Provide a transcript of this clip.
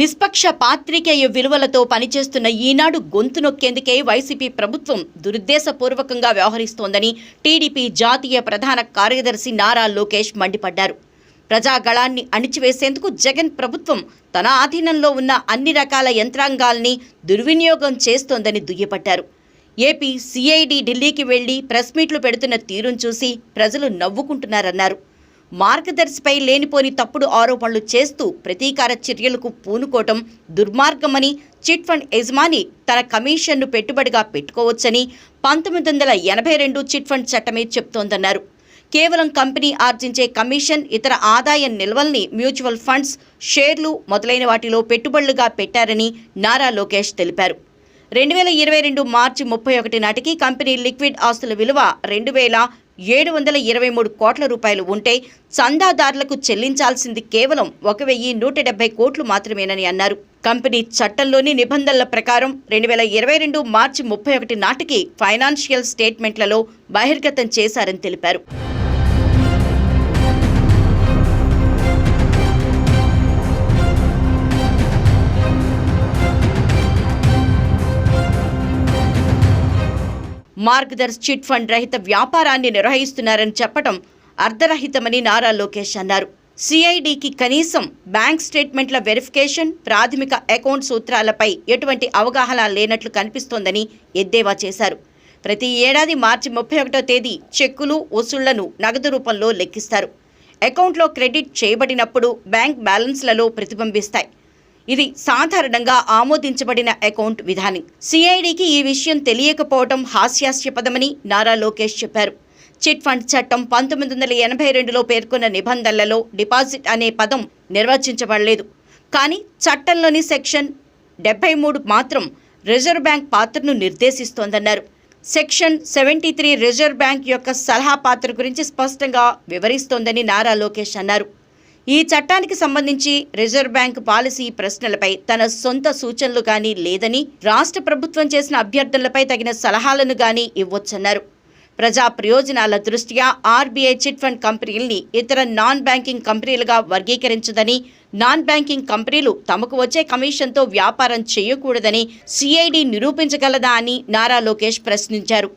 నిష్పక్ష పాత్రికేయ విలువలతో పనిచేస్తున్న ఈనాడు గొంతు నొక్కేందుకే వైసీపీ ప్రభుత్వం దురుద్దేశపూర్వకంగా వ్యవహరిస్తోందని టీడీపీ జాతీయ ప్రధాన కార్యదర్శి నారా లోకేష్ మండిపడ్డారు. ప్రజాగళాన్ని అణిచివేసేందుకు జగన్ ప్రభుత్వం తన ఆధీనంలో ఉన్న అన్ని రకాల యంత్రాంగాల్ని దుర్వినియోగం చేస్తోందని దుయ్యబట్టారు. ఏపీ సిఐడి ఢిల్లీకి వెళ్లి ప్రెస్ మీట్లు పెడుతున్న తీరును చూసి ప్రజలు నవ్వుకుంటున్నారన్నారు. మార్గదర్శిపై లేనిపోని తప్పుడు ఆరోపణలు చేస్తూ ప్రతీకార చర్యలకు పూనుకోవటం దుర్మార్గమని, చిట్ ఫండ్ యజమాని తన కమిషన్ను పెట్టుబడిగా పెట్టుకోవచ్చని 1982 చిట్ ఫండ్ చట్టమే చెప్తోందన్నారు. కేవలం కంపెనీ ఆర్జించే కమిషన్, ఇతర ఆదాయ నిల్వల్ని మ్యూచువల్ ఫండ్స్, షేర్లు మొదలైన వాటిలో పెట్టుబడులుగా పెట్టారని నారా లోకేష్ తెలిపారు. 2022 మార్చి 31 నాటికి కంపెనీ లిక్విడ్ ఆస్తుల విలువ 2,723 కోట్ల రూపాయలు ఉంటే చందాదారులకు చెల్లించాల్సింది కేవలం 1,170 కోట్లు మాత్రమేనని అన్నారు. కంపెనీ చట్టంలోని నిబంధనల ప్రకారం 2022 మార్చి 31 నాటికి ఫైనాన్షియల్ స్టేట్మెంట్లలో బహిర్గతం చేశారని తెలిపారు. మార్గదర్శి చిట్ ఫండ్ రహిత వ్యాపారాన్ని నిర్వహిస్తున్నారని చెప్పడం అర్ధరహితమని నారా లోకేష్ అన్నారు. సిఐడికి కనీసం బ్యాంక్ స్టేట్మెంట్ల వెరిఫికేషన్, ప్రాథమిక అకౌంట్ సూత్రాలపై ఎటువంటి అవగాహన లేనట్లు కనిపిస్తోందని ఎద్దేవా చేశారు. ప్రతి ఏడాది మార్చి 31వ తేదీ చెక్కులు, వసూళ్లను నగదు రూపంలో లెక్కిస్తారు. అకౌంట్లో క్రెడిట్ చేయబడినప్పుడు బ్యాంక్ బ్యాలెన్స్లలో ప్రతిబింబిస్తాయి. ఇది సాధారణంగా ఆమోదించబడిన అకౌంట్ విధానం. సిఐడికి ఈ విషయం తెలియకపోవడం హాస్యాస్పదమని నారా లోకేష్ చెప్పారు. చిట్ ఫండ్ చట్టం 1982లో పేర్కొన్న నిబంధనలలో డిపాజిట్ అనే పదం నిర్వచించబడలేదు. కానీ చట్టంలోని సెక్షన్ 73 మాత్రం రిజర్వ్ బ్యాంక్ పాత్రను నిర్దేశిస్తోందన్నారు. సెక్షన్ 73 రిజర్వ్ బ్యాంక్ యొక్క సలహా పాత్ర గురించి స్పష్టంగా వివరిస్తోందని నారా లోకేష్ అన్నారు. ఈ చట్టానికి సంబంధించి రిజర్వ్ బ్యాంక్ పాలసీ ప్రశ్నలపై తన సొంత సూచనలు గానీ లేదని, రాష్ట్ర ప్రభుత్వం చేసిన అభ్యర్థనలపై తగిన సలహాలను గానీ ఇవ్వొచ్చన్నారు. ప్రజా ప్రయోజనాల దృష్ట్యా ఆర్బీఐ చిట్ ఫండ్ కంపెనీల్ని ఇతర నాన్ బ్యాంకింగ్ కంపెనీలుగా వర్గీకరించదని, నాన్ బ్యాంకింగ్ కంపెనీలు తమకు వచ్చే కమిషన్తో వ్యాపారం చేయకూడదని సిఐడి నిరూపించగలదా అని నారా లోకేష్ ప్రశ్నించారు.